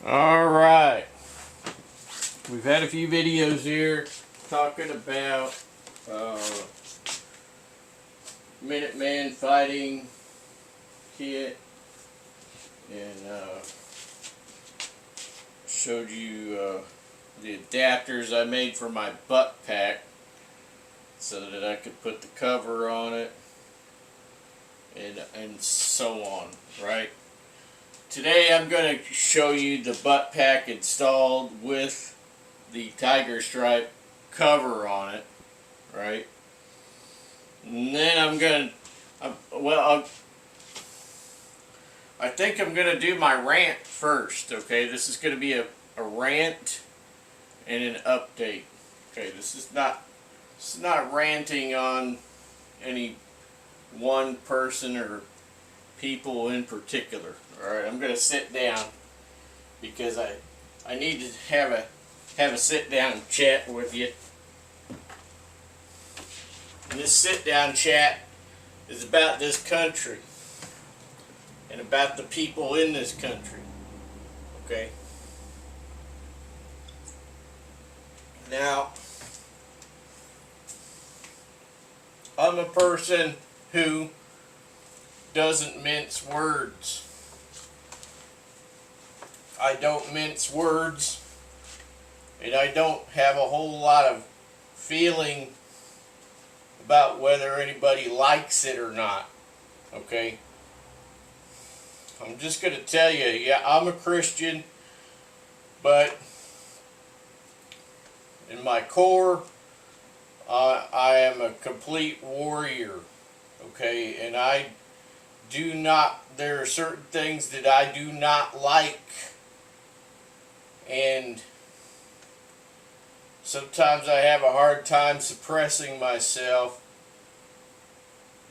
Alright, we've had a few videos here talking about Minuteman fighting kit, and showed you the adapters I made for my butt pack so that I could put the cover on it and so on, right? Today I'm going to show you the butt pack installed with the tiger stripe cover on it, right? And then I'm going to, I think I'm going to do my rant first, okay? This is going to be a rant and an update. Okay, this is not ranting on any one person or people in particular. Alright, I'm going to sit down because I need to have a sit down chat with you. And this sit down chat is about this country and about the people in this country. Okay? Now, I'm a person who doesn't mince words. I don't mince words, and I don't have a whole lot of feeling about whether anybody likes it or not. Okay? I'm just going to tell you, yeah, I'm a Christian, but in my core, I am a complete warrior. Okay? And there are certain things that I do not like. And sometimes I have a hard time suppressing myself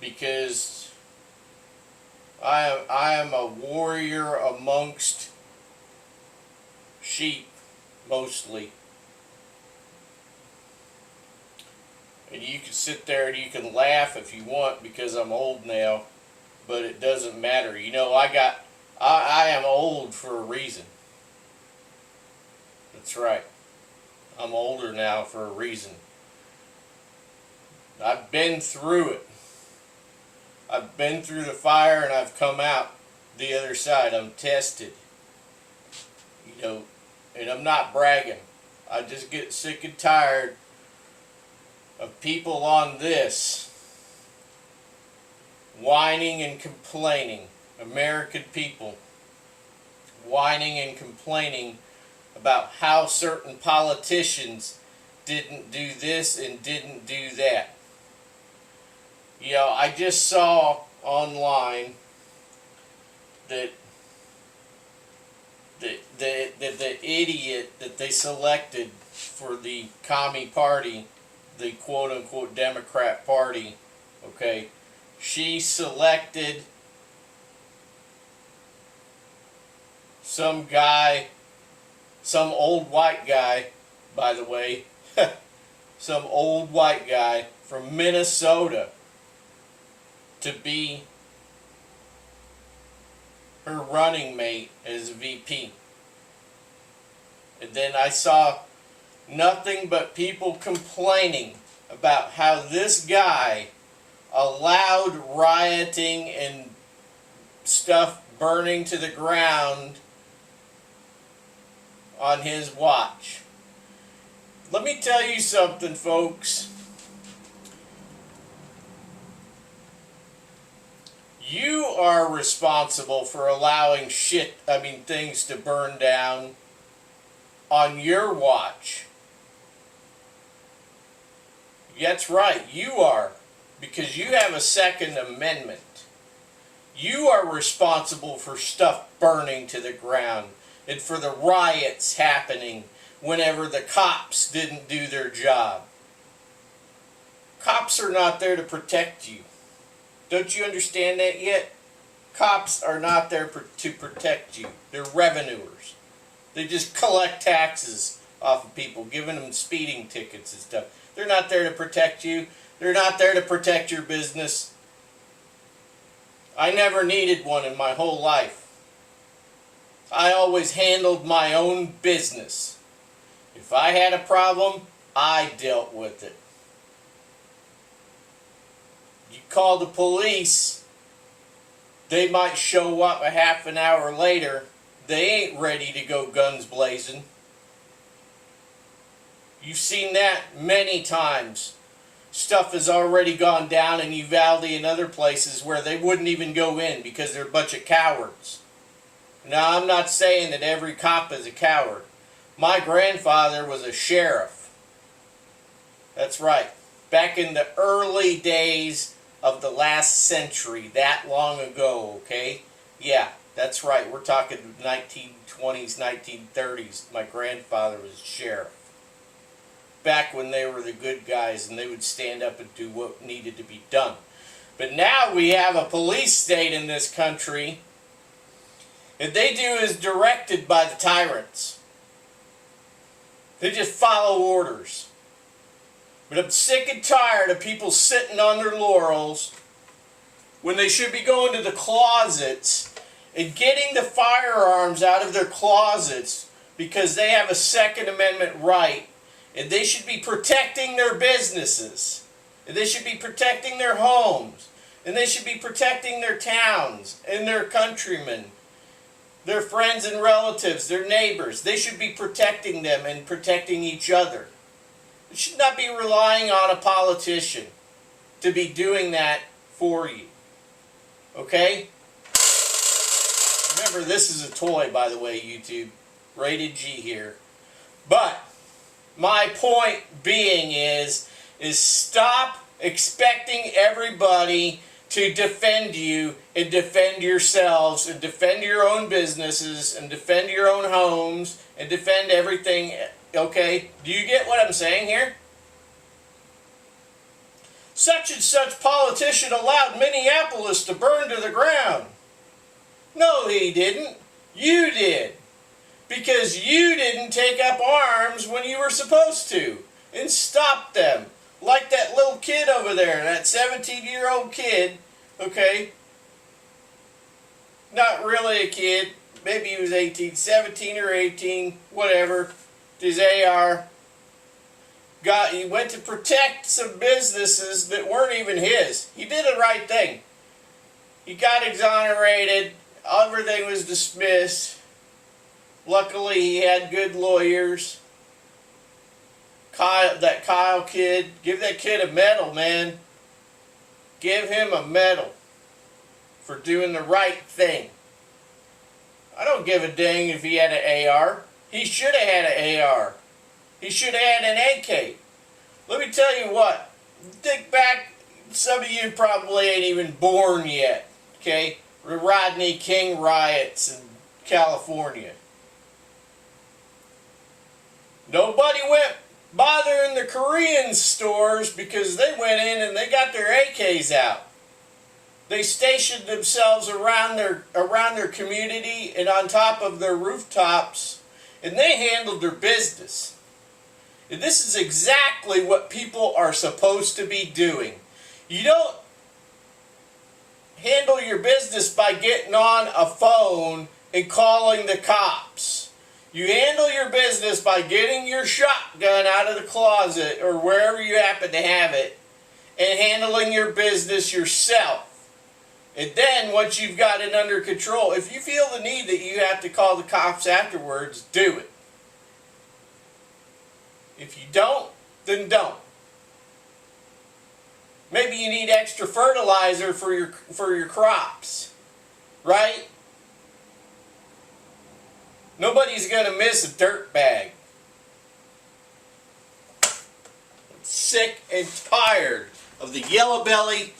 because I am a warrior amongst sheep, mostly. And you can sit there and you can laugh if you want because I'm old now, but it doesn't matter. You know, I am old for a reason. That's right. I'm older now for a reason. I've been through it. I've been through the fire and I've come out the other side. I'm tested. You know, and I'm not bragging. I just get sick and tired of people on this whining and complaining. American people whining and complaining about how certain politicians didn't do this and didn't do that. You know, I just saw online that the idiot that they selected for the commie party, the quote-unquote Democrat Party, okay, she selected some guy, some old white guy, by the way, some old white guy from Minnesota to be her running mate as VP. And then I saw nothing but people complaining about how this guy allowed rioting and stuff burning to the ground on his watch. Let me tell you something, folks. You are responsible for allowing things to burn down on your watch. That's right, you are, because you have a Second Amendment. You are responsible for stuff burning to the ground and for the riots happening whenever the cops didn't do their job. Cops are not there to protect you. Don't you understand that yet? Cops are not there to protect you. They're revenuers. They just collect taxes off of people, giving them speeding tickets and stuff. They're not there to protect you. They're not there to protect your business. I never needed one in my whole life. I always handled my own business. If I had a problem, I dealt with it. You call the police, they might show up a half an hour later. They ain't ready to go guns blazing. You've seen that many times. Stuff has already gone down in Uvalde and other places where they wouldn't even go in because they're a bunch of cowards. Now, I'm not saying that every cop is a coward. My grandfather was a sheriff. That's right. Back in the early days of the last century, that long ago, okay? Yeah, that's right. We're talking 1920s, 1930s. My grandfather was a sheriff. Back when they were the good guys and they would stand up and do what needed to be done. But now we have a police state in this country, and they do as directed by the tyrants. They just follow orders. But I'm sick and tired of people sitting on their laurels when they should be going to the closets and getting the firearms out of their closets because they have a Second Amendment right. And they should be protecting their businesses. And they should be protecting their homes. And they should be protecting their towns and their countrymen, their friends and relatives, their neighbors. They should be protecting them and protecting each other. You should not be relying on a politician to be doing that for you. Okay? Remember, this is a toy, by the way, YouTube. Rated G here. But my point being is stop expecting everybody to defend you and defend yourselves and defend your own businesses and defend your own homes and defend everything. Okay? Do you get what I'm saying here? Such and such politician allowed Minneapolis to burn to the ground. No, he didn't. You did. Because you didn't take up arms when you were supposed to and stop them. Like that little kid over there, that 17-year-old kid, okay? Not really a kid. Maybe he was 18, 17 or 18, whatever. His AR. He went to protect some businesses that weren't even his. He did the right thing. He got exonerated. Everything was dismissed. Luckily, he had good lawyers. That Kyle kid, give that kid a medal, man. Give him a medal for doing the right thing. I don't give a dang if he had an AR. He should have had an AR. He should have had an AK. Let me tell you what. Think back, some of you probably ain't even born yet, okay? The Rodney King riots in California. Nobody went bothering the Korean stores because they went in and they got their AKs out. They stationed themselves around their community and on top of their rooftops, and they handled their business. And this is exactly what people are supposed to be doing. You don't handle your business by getting on a phone and calling the cops. You handle your business by getting your shotgun out of the closet or wherever you happen to have it and handling your business yourself. And then once you've got it under control, if you feel the need that you have to call the cops afterwards, do it. If you don't, then don't. Maybe you need extra fertilizer for your crops, right? Nobody's going to miss a dirt bag. I'm sick and tired of the yellow belly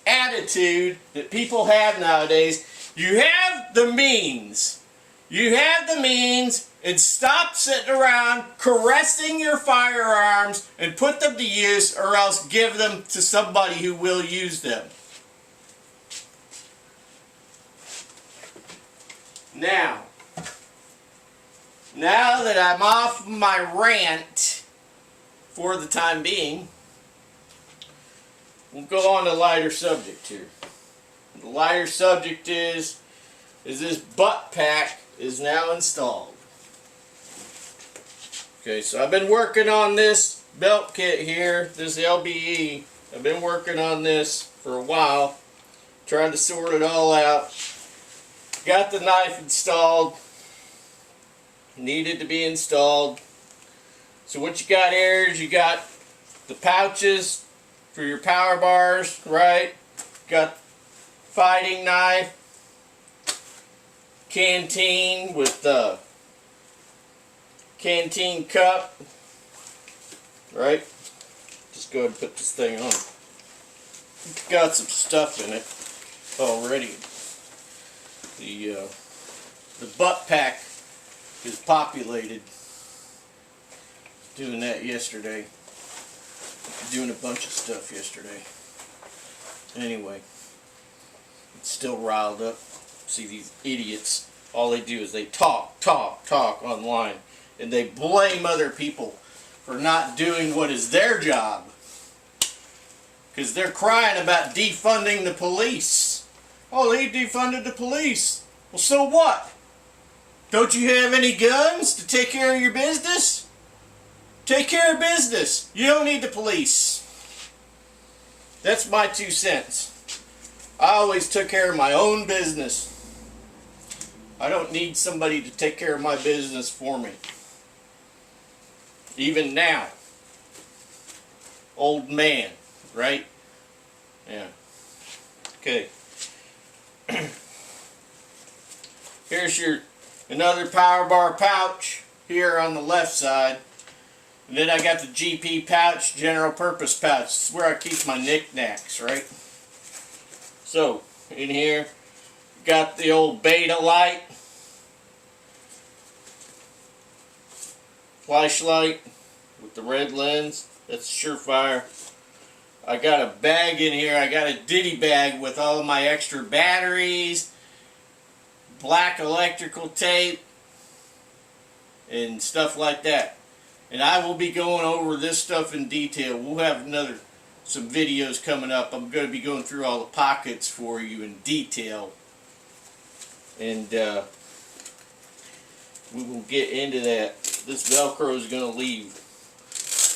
attitude that people have nowadays. You have the means. You have the means, and stop sitting around caressing your firearms and put them to use, or else give them to somebody who will use them. Now that I'm off my rant for the time being, we'll go on to a lighter subject here. The lighter subject is this butt pack is now installed. Okay, so I've been working on this belt kit here, this LBE. I've been working on this for a while, trying to sort it all out. Got the knife installed. Needed to be installed. So what you got here is you got the pouches for your power bars, right? Got fighting knife, canteen with the canteen cup, right? Just go ahead and put this thing on. Got some stuff in it already. The butt pack is populated. Doing that yesterday. Doing a bunch of stuff yesterday. Anyway, it's still riled up. See these idiots. All they do is they talk online. And they blame other people for not doing what is their job. Because they're crying about defunding the police. Oh, they defunded the police. Well, so what? Don't you have any guns to take care of your business? Take care of business. You don't need the police. That's my 2 cents. I always took care of my own business. I don't need somebody to take care of my business for me. Even now. Old man, right? Yeah. Okay. Here's your another power bar pouch here on the left side. And then I got the GP pouch, general purpose pouch. This is where I keep my knickknacks, right? So, in here, got the old beta light, flashlight with the red lens. That's Surefire. I got a bag in here. I got a ditty bag with all of my extra batteries, black electrical tape, and stuff like that. And I will be going over this stuff in detail. We'll have some videos coming up. I'm going to be going through all the pockets for you in detail. And we will get into that. This Velcro is going to leave.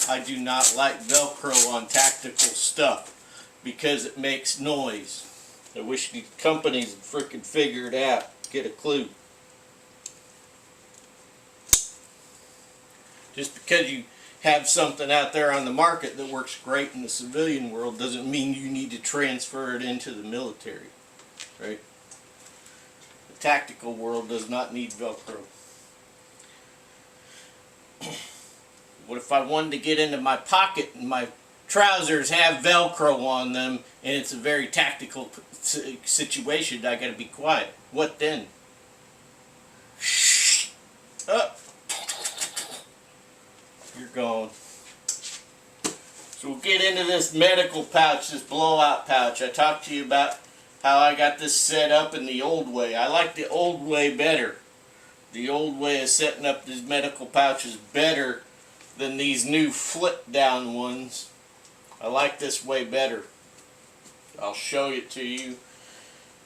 I do not like Velcro on tactical stuff because it makes noise. I wish these companies would frickin' figure it out. Get a clue. Just because you have something out there on the market that works great in the civilian world doesn't mean you need to transfer it into the military, right? The tactical world does not need Velcro. What if I wanted to get into my pocket and my trousers have Velcro on them and it's a very tactical situation? I gotta be quiet. What then? Shh. Up. You're gone. So we'll get into this medical pouch, this blowout pouch. I talked to you about how I got this set up in the old way. I like the old way better. The old way of setting up these medical pouches better than these new flip down ones. I like this way better. I'll show it to you.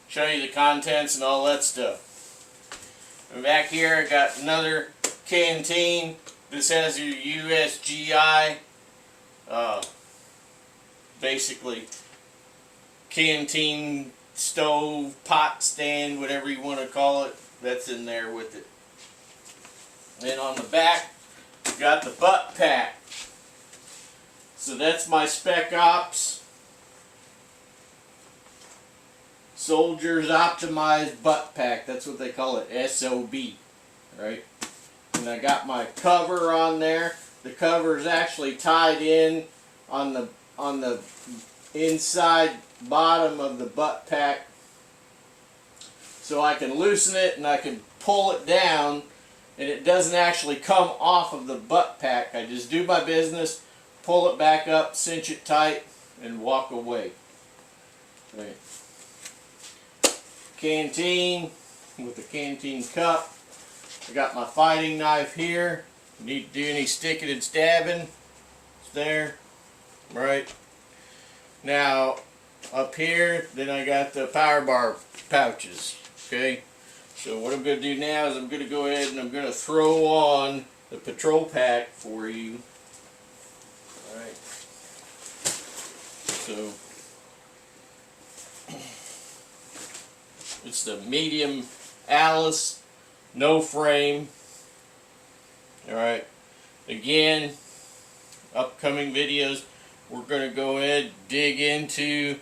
Show you the contents and all that stuff. And back here I got another canteen. This has your USGI, basically canteen, stove, pot stand, whatever you want to call it, that's in there with it. Then on the back, we got the butt pack. So that's my Spec Ops Soldiers Optimized Butt Pack. That's what they call it, SOB, right? And I got my cover on there. The cover is actually tied in on the inside bottom of the butt pack, so I can loosen it and I can pull it down, and it doesn't actually come off of the butt pack. I just do my business, pull it back up, cinch it tight, and walk away. Right. Canteen with the canteen cup. I got my fighting knife here. Need to do any sticking and stabbing. It's there. Right. Now, up here, then I got the power bar pouches. Okay. So what I'm going to do now is I'm going to go ahead and I'm going to throw on the patrol pack for you. Alright. So it's the medium Alice, no frame. Alright. Again, upcoming videos, we're going to go ahead dig into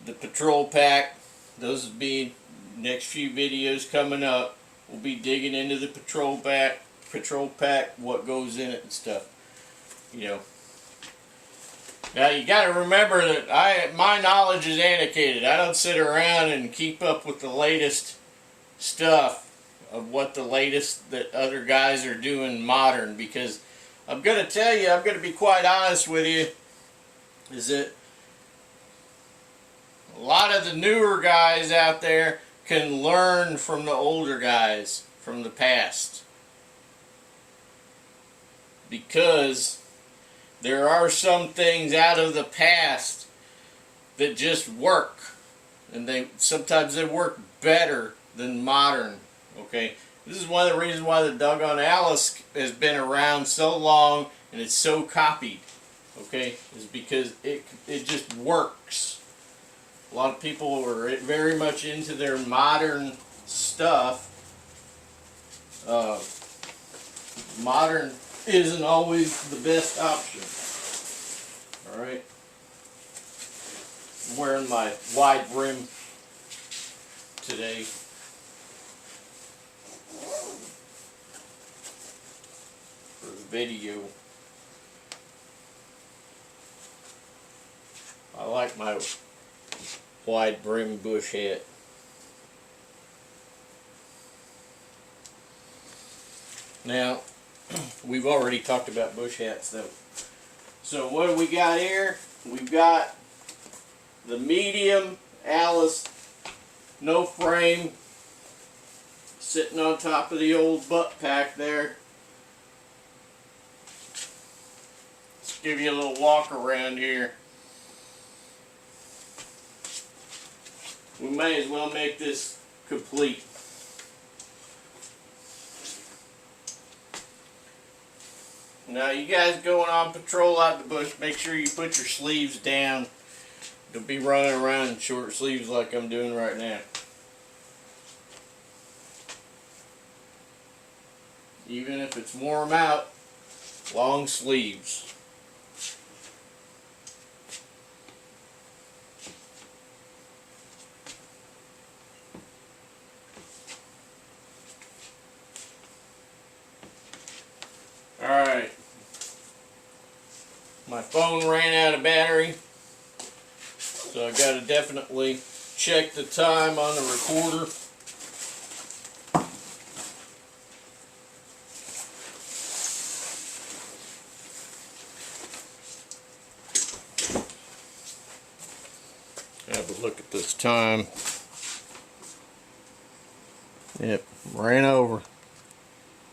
the patrol pack. Those will be next few videos coming up. We'll be digging into the patrol pack, what goes in it and stuff. You know. Now you got to remember that my knowledge is antiquated. I don't sit around and keep up with the latest stuff of what the latest that other guys are doing modern, because I'm going to tell you, I'm going to be quite honest with you, is that a lot of the newer guys out there can learn from the older guys from the past, because there are some things out of the past that just work, and sometimes they work better than modern. Okay, this is one of the reasons why the doggone Alice has been around so long and it's so copied. Okay, is because it just works. A lot of people are very much into their modern stuff. Modern isn't always the best option. Alright. I'm wearing my wide brim today. For the video. I like my wide brim bush hat. Now, we've already talked about bush hats though. So what do we got here? We've got the medium Alice, no frame, sitting on top of the old butt pack there. Let's give you a little walk around here. We may as well make this complete. Now you guys going on patrol out the bush, make sure you put your sleeves down. Don't be running around in short sleeves like I'm doing right now. Even if it's warm out, long sleeves. Alright, my phone ran out of battery, so I got to definitely check the time on the recorder. Have a look at this time. Yep, ran over.